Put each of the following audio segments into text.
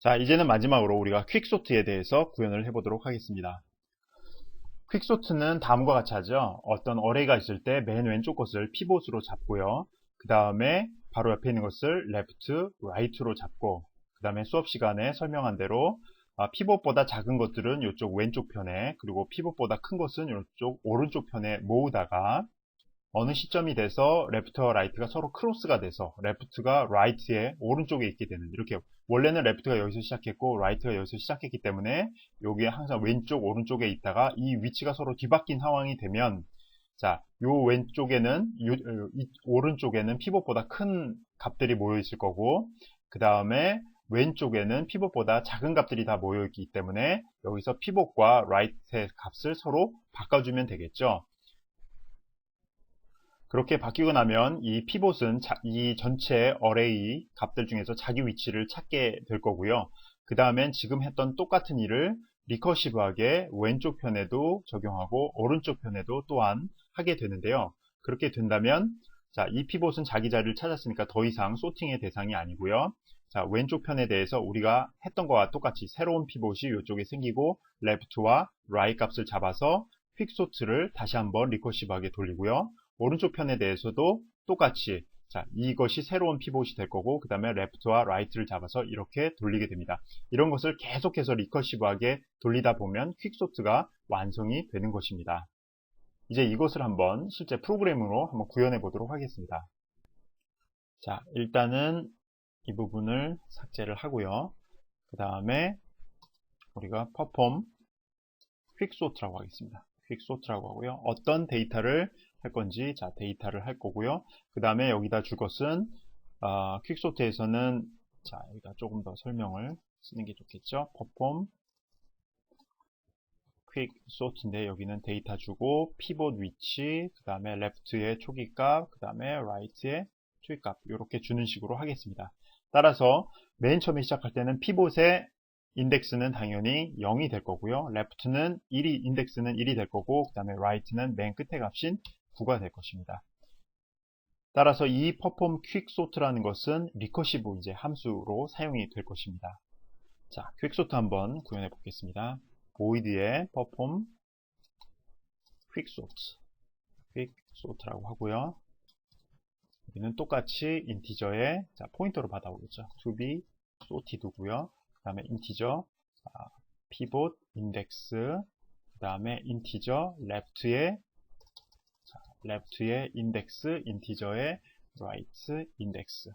자, 이제는 마지막으로 우리가 퀵소트에 대해서 구현을 해보도록 하겠습니다. 퀵소트는 다음과 같이 하죠. 어떤 어레이가 있을 때 맨 왼쪽 것을 피봇으로 잡고요. 그 다음에 바로 옆에 있는 것을 레프트, 라이트로 잡고, 그 다음에 수업 시간에 설명한 대로 피봇보다 작은 것들은 이쪽 왼쪽 편에, 그리고 피봇보다 큰 것은 이쪽 오른쪽 편에 모으다가 어느 시점이 돼서 레프트와 라이트가 서로 크로스가 돼서 레프트가 라이트의 오른쪽에 있게 되는, 이렇게 원래는 레프트가 여기서 시작했고 라이트가 여기서 시작했기 때문에 여기에 항상 왼쪽 오른쪽에 있다가 이 위치가 서로 뒤바뀐 상황이 되면, 자, 요 왼쪽에는 이 오른쪽에는 피봇보다 큰 값들이 모여 있을 거고, 그 다음에 왼쪽에는 피봇보다 작은 값들이 다 모여 있기 때문에 여기서 피봇과 라이트의 값을 서로 바꿔주면 되겠죠. 그렇게 바뀌고 나면 이 피봇은 이 전체 어레이 값들 중에서 자기 위치를 찾게 될 거고요. 그 다음엔 지금 했던 똑같은 일을 리커시브하게 왼쪽 편에도 적용하고 오른쪽 편에도 또한 하게 되는데요. 그렇게 된다면, 자, 이 피봇은 자기 자리를 찾았으니까 더 이상 소팅의 대상이 아니고요. 자, 왼쪽 편에 대해서 우리가 했던 것과 똑같이 새로운 피봇이 이쪽에 생기고 레프트와 라이트 값을 잡아서 퀵소트를 다시 한번 리커시브하게 돌리고요. 오른쪽 편에 대해서도 똑같이, 자, 이것이 새로운 피봇이 될 거고, 그 다음에 레프트와 라이트를 잡아서 이렇게 돌리게 됩니다. 이런 것을 계속해서 리커시브하게 돌리다 보면 퀵소트가 완성이 되는 것입니다. 이제 이것을 한번 실제 프로그램으로 한번 구현해 보도록 하겠습니다. 자, 일단은 이 부분을 삭제를 하고요. 그 다음에 우리가 perform 퀵소트라고 하겠습니다. 퀵소트라고 하고요. 어떤 데이터를 할 건지, 자, 데이터를 할 거고요. 그 다음에 여기다 줄 것은, 퀵소트에서는, 자, 여기다 조금 더 설명을 쓰는 게 좋겠죠. perform 퀵소트인데 여기는 데이터 주고, 피봇 위치, 그 다음에 left의 초기값, 그 다음에 right의 초기값, 이렇게 주는 식으로 하겠습니다. 따라서 맨 처음에 시작할 때는 피봇의 인덱스는 당연히 0이 될 거고요. left는 1이, 인덱스는 1이 될 거고, 그 다음에 right는 맨 끝의 값인 9가 될 것입니다. 따라서 이 perform quicksort라는 것은 리커시브 이제 함수로 사용이 될 것입니다. 자, quicksort 한번 구현해 보겠습니다. void에 perform quicksort라고 하고요. 여기는 똑같이 인티저에, 자, 포인터로 받아오겠죠. to be sorted고요. 그 다음에 인티저 pivot index, 그 다음에 인티저 left의 index, 인티저의 right index,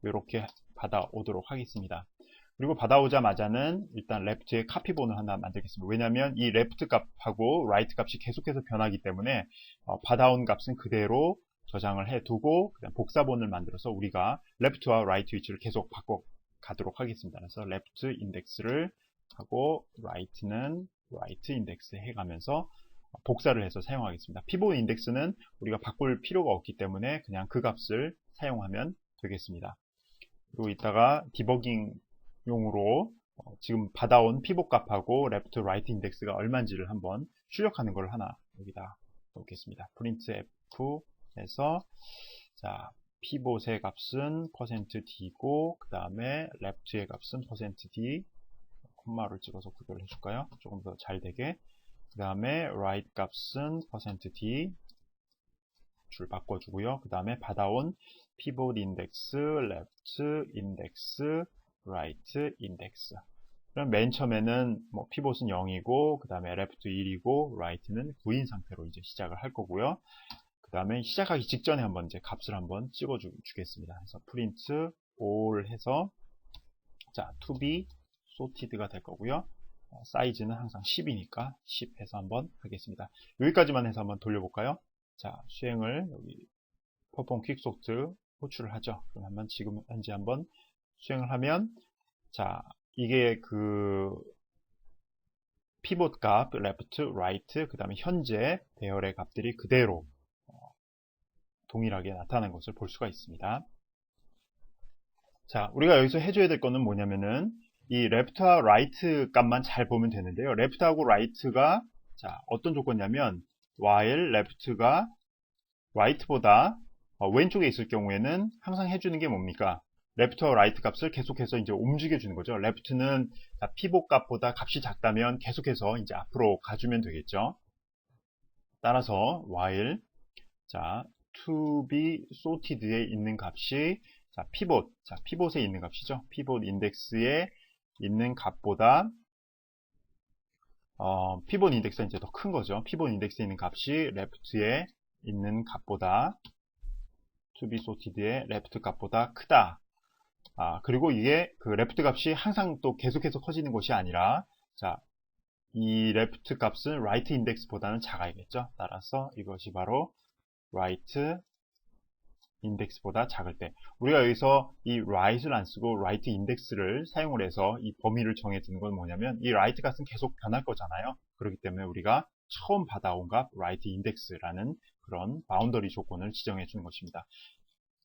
이렇게 받아오도록 하겠습니다. 그리고 받아오자마자는 일단 left의 카피본을 하나 만들겠습니다. 왜냐하면 이 left 값하고 right 값이 계속해서 변하기 때문에 받아온 값은 그대로 저장을 해두고 그냥 복사본을 만들어서 우리가 left와 right 위치를 계속 바꿔 가도록 하겠습니다. 그래서 left index를 하고 right는 right index 해가면서 복사를 해서 사용하겠습니다. 피봇 인덱스는 우리가 바꿀 필요가 없기 때문에 그냥 그 값을 사용하면 되겠습니다. 그리고 이따가 디버깅용으로 지금 받아온 피봇 값하고 left, right 인덱스가 얼마인지를 한번 출력하는 걸 하나 여기다 놓겠습니다. printf 해서, 자, 피봇의 값은 %d고, 그 다음에 left의 값은 %d, 콤마를 찍어서 구별을 해줄까요? 조금 더 잘 되게. 그 다음에 right 값은 %d 줄 바꿔주고요. 그 다음에 받아온 pivot index, left index, right index. 그럼 맨 처음에는 뭐 pivot은 0이고, 그 다음에 left 1이고, right는 9인 상태로 이제 시작을 할 거고요. 그 다음에 시작하기 직전에 한번 이제 값을 한번 찍어 주겠습니다. 그래서 print all 해서, 자, to be sorted가 될 거고요. 사이즈는 항상 10이니까 10 해서 한번 하겠습니다. 여기까지만 해서 한번 돌려볼까요? 자, 수행을 여기 perform quicksort 호출을 하죠. 그럼 한번 지금 현재 한번 수행을 하면, 자, 이게 그 피봇 값, left, right, 그 다음에 현재 배열의 값들이 그대로 동일하게 나타나는 것을 볼 수가 있습니다. 자, 우리가 여기서 해줘야 될 거는 뭐냐면은 이 left와 right 값만 잘 보면 되는데요. left하고 right가, 자, 어떤 조건이냐면 while left가 right보다 왼쪽에 있을 경우에는 항상 해주는 게 뭡니까? 레프트와 라이트 값을 계속해서 이제 움직여 주는 거죠. 레프트는 피봇 값보다 값이 작다면 계속해서 이제 앞으로 가주면 되겠죠. 따라서 while 자 to be sorted에 있는 값이 피봇에 있는 값이죠. 피봇 인덱스에 있는 값보다 피봇 인덱스가 이제 더 큰 거죠. 피봇 인덱스에 있는 값이 레프트에 있는 값보다 to be sorted의 레프트 값보다 크다. 그리고 이게 그 레프트 값이 항상 또 계속해서 커지는 것이 아니라 이 레프트 값은 right 인덱스보다는 작아야겠죠. 따라서 이것이 바로 right 인덱스보다 작을 때, 우리가 여기서 이 right를 안 쓰고 right 인덱스를 사용을 해서 이 범위를 정해 두는 건 뭐냐면, 이 right 값은 계속 변할 거잖아요. 그렇기 때문에 우리가 처음 받아온 값 right 인덱스라는 그런 바운더리 조건을 지정해 주는 것입니다.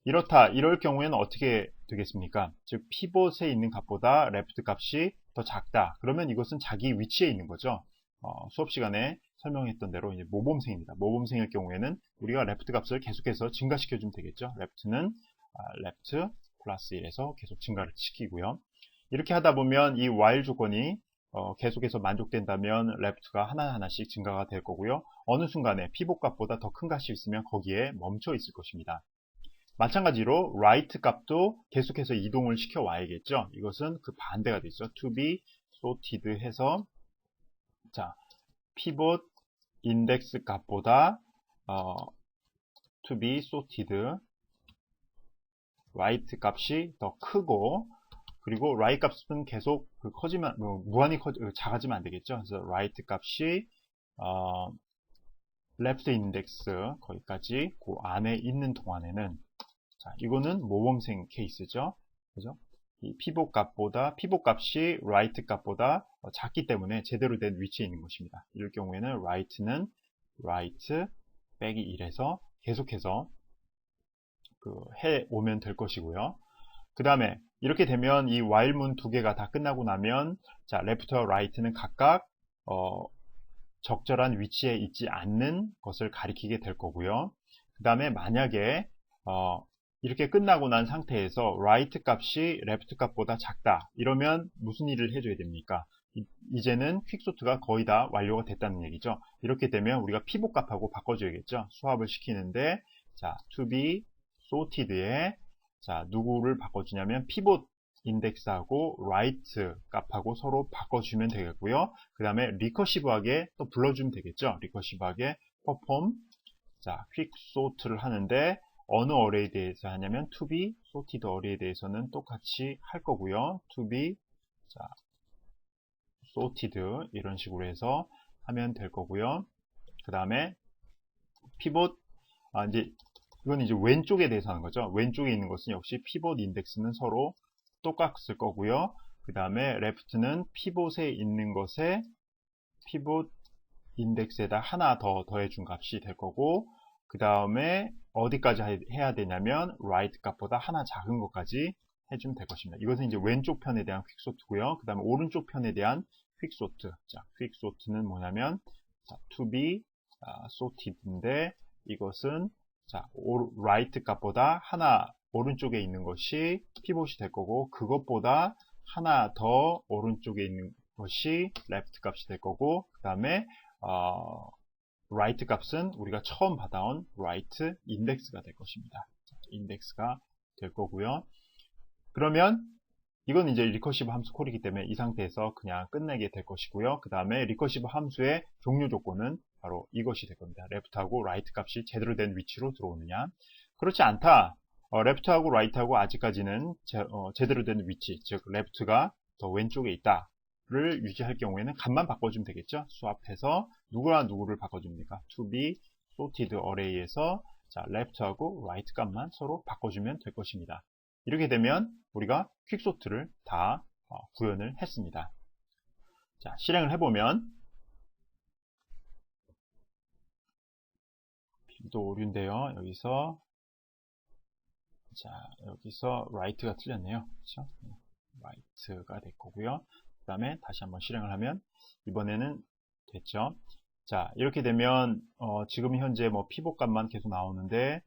이럴 경우에는 어떻게 되겠습니까? 즉 피봇에 있는 값보다 레프트 값이 더 작다. 그러면 이것은 자기 위치에 있는 거죠. 수업 시간에 설명했던 대로 이제 모범생입니다. 모범생일 경우에는 우리가 레프트 값을 계속해서 증가시켜 주면 되겠죠. 레프트는 레프트 플러스 1에서 계속 증가를 시키고요. 이렇게 하다 보면 이 while 조건이 계속해서 만족된다면 레프트가 하나하나씩 증가가 될 거고요. 어느 순간에 피봇 값보다 더 큰 값이 있으면 거기에 멈춰 있을 것입니다. 마찬가지로 right 값도 계속해서 이동을 시켜 와야겠죠. 이것은 그 반대가 되죠. to be sorted 해서 pivot index 값보다 to be sorted right 값이 더 크고, 그리고 right 값은 계속 무한히 작아지면 안 되겠죠. 그래서 right 값이 left index 거기까지 그 안에 있는 동안에는 이거는 모범생 케이스죠. 그죠? 이 피봇 값이 right 값보다 작기 때문에 제대로 된 위치에 있는 것입니다. 이럴 경우에는 right는 right 빼기 1에서 계속해서 해 오면 될 것이고요. 그 다음에 이렇게 되면 이 while문 두 개가 다 끝나고 나면 left와 right는 각각 적절한 위치에 있지 않는 것을 가리키게 될 거고요. 그 다음에 만약에 이렇게 끝나고 난 상태에서 right 값이 left 값보다 작다. 이러면 무슨 일을 해줘야 됩니까? 이제는 퀵소트가 거의 다 완료가 됐다는 얘기죠. 이렇게 되면 우리가 피봇 값하고 바꿔줘야겠죠. 수합을 시키는데 to be sorted에 누구를 바꿔주냐면 피봇 인덱스하고 right 값하고 서로 바꿔주면 되겠고요. 그 다음에 리커시브하게 또 불러주면 되겠죠. 리커시브하게 perform 퀵소트를 하는데 어느 어레이에 대해서 하냐면 to be sorted 어레이에 대해서는 똑같이 할 거고요. to be sorted 이런 식으로 해서 하면 될 거고요. 그 다음에 pivot 이건 이제 왼쪽에 대해서 하는 거죠. 왼쪽에 있는 것은 역시 pivot 인덱스는 서로 똑같을 거고요. 그 다음에 left는 pivot에 있는 것에 pivot 인덱스에다 하나 더 더해준 값이 될 거고, 그 다음에 어디까지 해야 되냐면 right 값보다 하나 작은 것까지 해주면 될 것입니다. 이것은 이제 왼쪽 편에 대한 퀵소트고요. 그 다음에 오른쪽 편에 대한 퀵소트. 퀵소트는 뭐냐면 to be sorted인데, 이것은 right 값보다 하나 오른쪽에 있는 것이 피봇이 될 거고, 그것보다 하나 더 오른쪽에 있는 것이 left 값이 될 거고, 그 다음에 right 값은 우리가 처음 받아온 right 인덱스가 될 것입니다. 인덱스가 될 거고요. 그러면 이건 이제 리커시브 함수 콜이기 때문에 이 상태에서 그냥 끝내게 될 것이고요. 그 다음에 리커시브 함수의 종료 조건은 바로 이것이 될 겁니다. left하고 right 값이 제대로 된 위치로 들어오느냐. 그렇지 않다. left하고 right하고 아직까지는 제대로 된 위치, 즉 left가 더 왼쪽에 있다 를 유지할 경우에는 값만 바꿔주면 되겠죠. 수합해서 누구랑 누구를 바꿔줍니까? to be sorted array에서 left하고 right 값만 서로 바꿔주면 될 것입니다. 이렇게 되면 우리가 퀵소트를 다 구현을 했습니다. 실행을 해보면 또 오류인데요. 여기서 right가 틀렸네요. 그렇죠? right가 될 거고요. 그 다음에 다시 한번 실행을 하면 이번에는 됐죠. 이렇게 되면 지금 현재 피봇 값만 계속 나오는데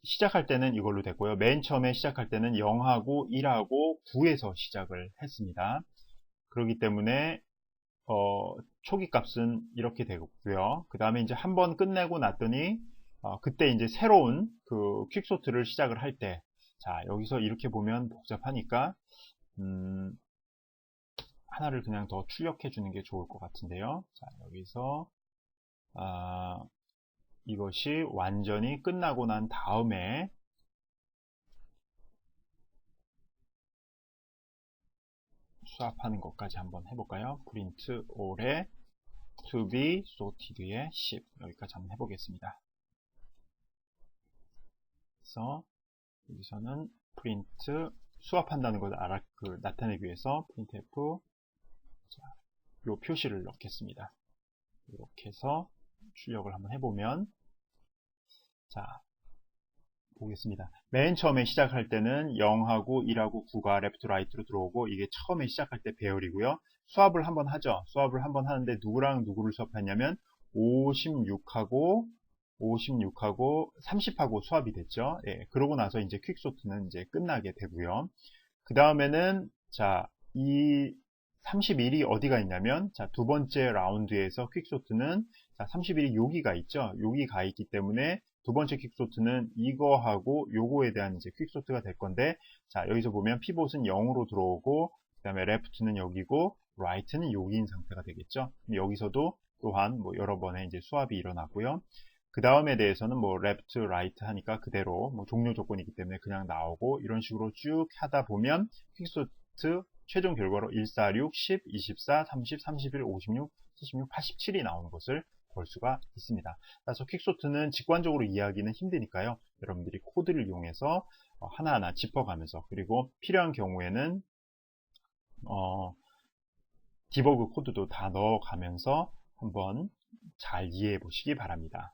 시작할 때는 이걸로 됐고요. 맨 처음에 시작할 때는 0하고 1하고 9에서 시작을 했습니다. 그렇기 때문에 초기 값은 이렇게 되고요. 그 다음에 이제 한번 끝내고 났더니 그때 이제 새로운 그 퀵소트를 시작을 할 때, 자 여기서 이렇게 보면 복잡하니까 하나를 그냥 더 출력해 주는 게 좋을 것 같은데요. 자 여기서 이것이 완전히 끝나고 난 다음에 수합하는 것까지 한번 해볼까요? print all에 to be sorted의 10 여기까지 한번 해보겠습니다. 그래서 여기서는 print 수합한다는 것을 나타내기 위해서 printf 요 표시를 넣겠습니다. 이렇게 해서 출력을 한번 해보면, 자 보겠습니다. 맨 처음에 시작할 때는 0하고 1하고 9가 레프트 라이트로 들어오고, 이게 처음에 시작할 때 배열이고요. 수합을 한번 하죠. 수합을 한번 하는데 누구랑 누구를 수합했냐면 56하고 30하고 수합이 됐죠. 예, 그러고 나서 이제 퀵소트는 이제 끝나게 되고요. 그 다음에는 자, 이 31이 어디가 있냐면, 자, 두 번째 라운드에서 퀵소트는 자, 31이 여기가 있죠. 여기 가 있기 때문에 두 번째 퀵소트는 이거하고 요거에 대한 이제 퀵소트가 될 건데, 자, 여기서 보면 피봇은 0으로 들어오고, 그 다음에 레프트는 여기고, 라이트는 여기인 상태가 되겠죠. 여기서도 또한 뭐 여러 번의 이제 수합이 일어나고요. 그 다음에 대해서는 뭐 레프트, 라이트 하니까 그대로 뭐 종료 조건이기 때문에 그냥 나오고, 이런 식으로 쭉 하다 보면 퀵소트 최종 결과로 146, 10, 24, 30, 31, 56, 76, 87이 나오는 것을 볼 수가 있습니다. 그래서 퀵소트는 직관적으로 이해하기는 힘드니까요. 여러분들이 코드를 이용해서 하나하나 짚어가면서, 그리고 필요한 경우에는 디버그 코드도 다 넣어가면서 한번 잘 이해해 보시기 바랍니다.